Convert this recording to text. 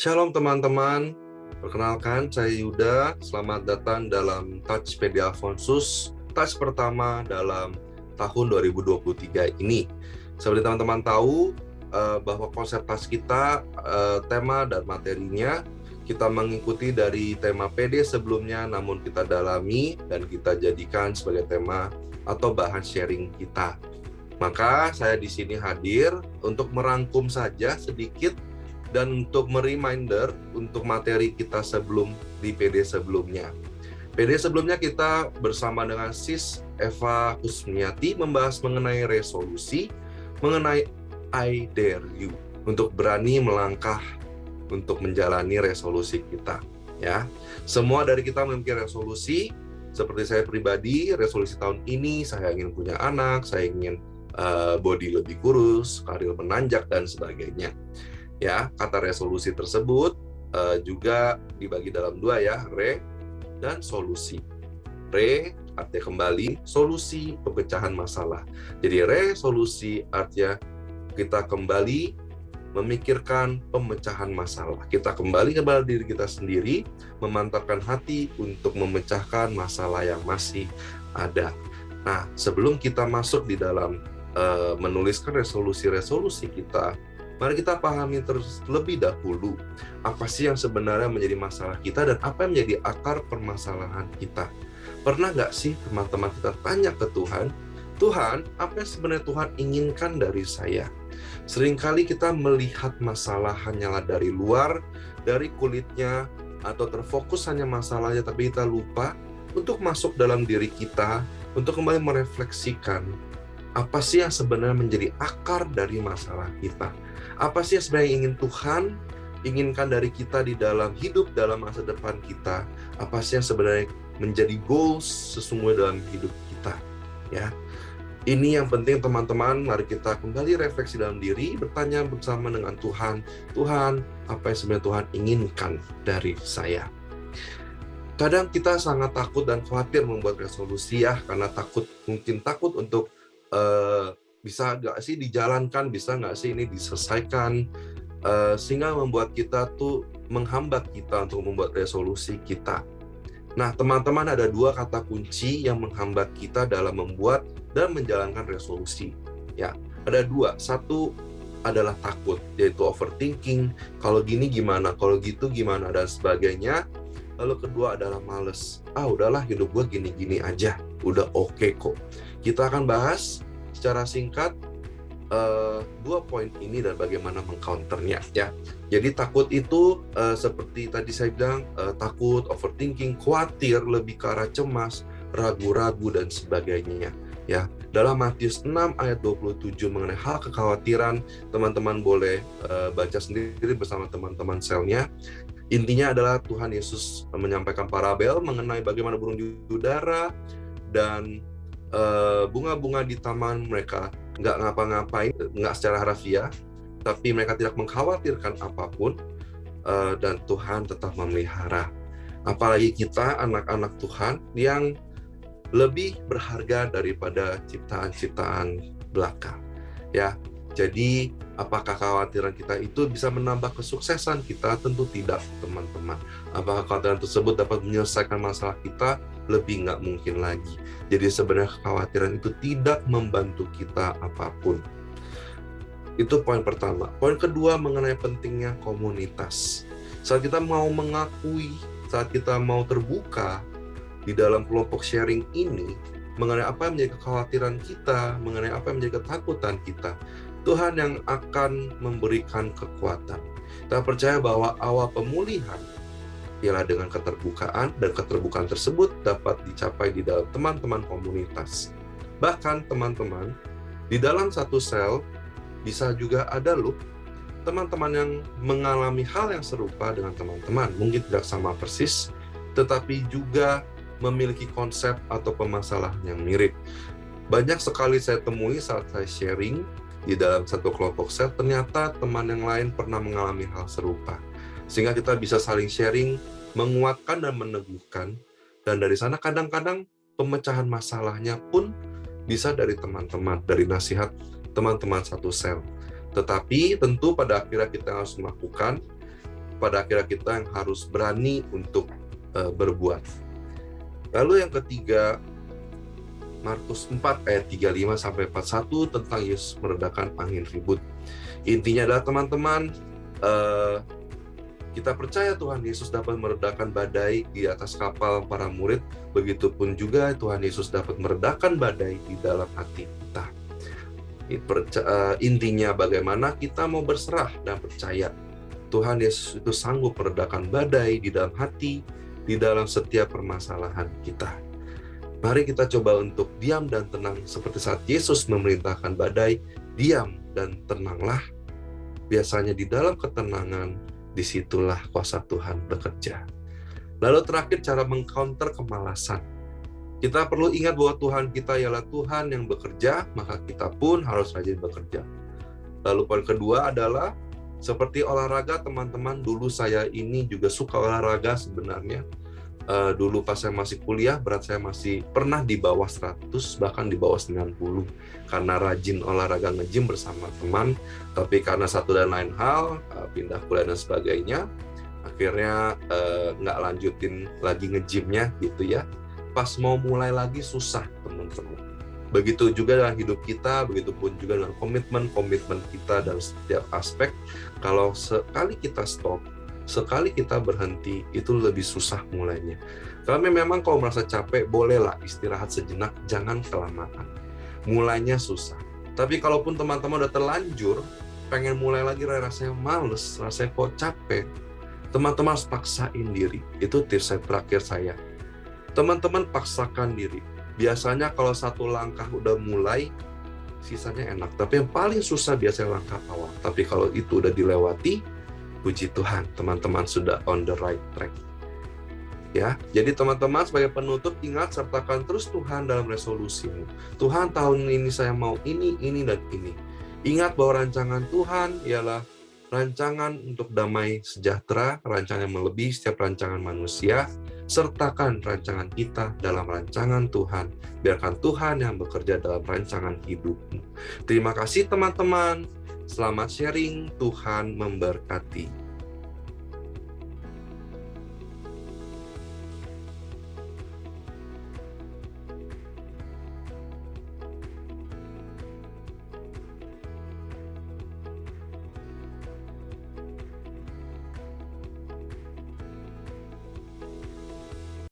Shalom teman-teman, perkenalkan saya Yuda, selamat datang dalam Touch PD Alfonsus, touch pertama dalam tahun 2023 ini. Seperti teman-teman tahu bahwa konsep touch kita, tema dan materinya, kita mengikuti dari tema PD sebelumnya, namun kita dalami dan kita jadikan sebagai tema atau bahan sharing kita. Maka saya di sini hadir untuk merangkum saja sedikit dan untuk mereminder untuk materi kita sebelum di PD sebelumnya. PD sebelumnya kita bersama dengan Sis Eva Kusmiati membahas mengenai resolusi, mengenai I dare you, untuk berani melangkah untuk menjalani resolusi kita. Ya, semua dari kita memiliki resolusi. Seperti saya pribadi, resolusi tahun ini saya ingin punya anak, saya ingin body lebih kurus, karir menanjak dan sebagainya. Ya, kata resolusi tersebut juga dibagi dalam dua ya, re dan solusi. Re artinya kembali, solusi pemecahan masalah. Jadi resolusi artinya kita kembali memikirkan pemecahan masalah. Kita kembali kepada diri kita sendiri, memantapkan hati untuk memecahkan masalah yang masih ada. Nah, sebelum kita masuk di dalam menuliskan resolusi-resolusi kita, mari kita pahami terlebih dahulu apa sih yang sebenarnya menjadi masalah kita dan apa yang menjadi akar permasalahan kita. Pernah nggak sih teman-teman kita tanya ke Tuhan, Tuhan, apa yang sebenarnya Tuhan inginkan dari saya? Seringkali kita melihat masalah hanyalah dari luar, dari kulitnya, atau terfokus hanya masalahnya, tapi kita lupa untuk masuk dalam diri kita, untuk kembali merefleksikan apa sih yang sebenarnya menjadi akar dari masalah kita. Apa sih yang sebenarnya ingin Tuhan inginkan dari kita di dalam hidup, dalam masa depan kita? Apa sih yang sebenarnya menjadi goals sesungguhnya dalam hidup kita? Ya, ini yang penting teman-teman. Mari kita kembali refleksi dalam diri, bertanya bersama dengan Tuhan. Tuhan, apa yang sebenarnya Tuhan inginkan dari saya? Kadang kita sangat takut dan khawatir membuat resolusi ya, karena mungkin takut untuk bisa nggak sih dijalankan, bisa nggak sih ini diselesaikan, sehingga membuat kita tuh menghambat kita untuk membuat resolusi kita. Nah, teman-teman, ada dua kata kunci yang menghambat kita dalam membuat dan menjalankan resolusi. Ya, ada dua. Satu adalah takut, yaitu overthinking. Kalau gini gimana, kalau gitu gimana, dan sebagainya. Lalu kedua adalah males. Udahlah, hidup gue gini-gini aja, udah oke kok. Kita akan bahas secara singkat dua poin ini dan bagaimana mengcounternya ya. Jadi takut itu seperti tadi saya bilang, takut, overthinking, khawatir, lebih ke arah cemas, ragu-ragu dan sebagainya ya. Dalam Matius 6 ayat 27 mengenai hal kekhawatiran, teman-teman boleh baca sendiri bersama teman-teman selnya. Intinya adalah Tuhan Yesus menyampaikan parabel mengenai bagaimana burung di udara dan bunga-bunga di taman mereka nggak ngapa-ngapain, nggak secara harafiah, tapi mereka tidak mengkhawatirkan apapun, dan Tuhan tetap memelihara. Apalagi kita anak-anak Tuhan yang lebih berharga daripada ciptaan-ciptaan belaka. Ya, jadi apakah kekhawatiran kita itu bisa menambah kesuksesan kita? Tentu tidak, teman-teman. Apakah kekhawatiran tersebut dapat menyelesaikan masalah kita? Lebih nggak mungkin lagi. Jadi sebenarnya kekhawatiran itu tidak membantu kita apapun. Itu poin pertama. Poin kedua mengenai pentingnya komunitas. Saat kita mau mengakui, saat kita mau terbuka di dalam kelompok sharing ini, mengenai apa yang menjadi kekhawatiran kita, mengenai apa yang menjadi ketakutan kita, Tuhan yang akan memberikan kekuatan. Kita percaya bahwa awal pemulihan ialah dengan keterbukaan, dan keterbukaan tersebut dapat dicapai di dalam teman-teman komunitas. Bahkan teman-teman, di dalam satu sel bisa juga ada loh teman-teman yang mengalami hal yang serupa dengan teman-teman. Mungkin tidak sama persis, tetapi juga memiliki konsep atau permasalahan yang mirip. Banyak sekali saya temui saat saya sharing di dalam satu kelompok sel, ternyata teman yang lain pernah mengalami hal serupa. Sehingga kita bisa saling sharing, menguatkan dan meneguhkan. Dan dari sana kadang-kadang pemecahan masalahnya pun bisa dari teman-teman, dari nasihat teman-teman satu sel. Tetapi tentu pada akhirnya kita harus melakukan pada akhirnya kita yang harus berani untuk berbuat. Lalu yang ketiga, Markus 4 ayat 35 sampai 41 tentang Yesus meredakan angin ribut. Intinya adalah teman-teman, kita percaya Tuhan Yesus dapat meredakan badai di atas kapal para murid, begitupun juga Tuhan Yesus dapat meredakan badai di dalam hati kita. Intinya bagaimana kita mau berserah dan percaya Tuhan Yesus itu sanggup meredakan badai di dalam hati, di dalam setiap permasalahan kita. Mari kita coba untuk diam dan tenang seperti saat Yesus memerintahkan badai, diam dan tenanglah. Biasanya di dalam ketenangan, disitulah kuasa Tuhan bekerja. Lalu terakhir, cara mengcounter kemalasan. Kita perlu ingat bahwa Tuhan kita ialah Tuhan yang bekerja, maka kita pun harus rajin bekerja. Lalu poin kedua adalah, seperti olahraga teman-teman, dulu saya ini juga suka olahraga sebenarnya. Dulu pas saya masih kuliah, berat saya masih pernah di bawah 100, bahkan di bawah 90. Karena rajin olahraga nge-gym bersama teman, tapi karena satu dan lain hal, pindah kuliah dan sebagainya, akhirnya nggak lanjutin lagi nge-gymnya gitu ya. Pas mau mulai lagi susah teman-teman. Begitu juga dalam hidup kita, begitupun juga dengan komitmen kita dalam setiap aspek. Kalau sekali kita stop, sekali kita berhenti, itu lebih susah mulainya. Kami memang kalau merasa capek, bolehlah istirahat sejenak, jangan kelamaan. Mulainya susah. Tapi kalaupun teman-teman udah terlanjur, pengen mulai lagi, rasanya males, rasanya kok capek, teman-teman harus paksain diri. Itu tips terakhir saya. Teman-teman paksakan diri. Biasanya kalau satu langkah udah mulai, sisanya enak. Tapi yang paling susah biasanya langkah awal. Tapi kalau itu udah dilewati, puji Tuhan, teman-teman sudah on the right track. Ya, jadi teman-teman sebagai penutup, ingat sertakan terus Tuhan dalam resolusimu. Tuhan, tahun ini saya mau ini, dan ini. Ingat bahwa rancangan Tuhan ialah rancangan untuk damai sejahtera, rancangan yang melebihi setiap rancangan manusia. Sertakan rancangan kita dalam rancangan Tuhan. Biarkan Tuhan yang bekerja dalam rancangan hidupmu. Terima kasih teman-teman. Selamat sharing, Tuhan memberkati.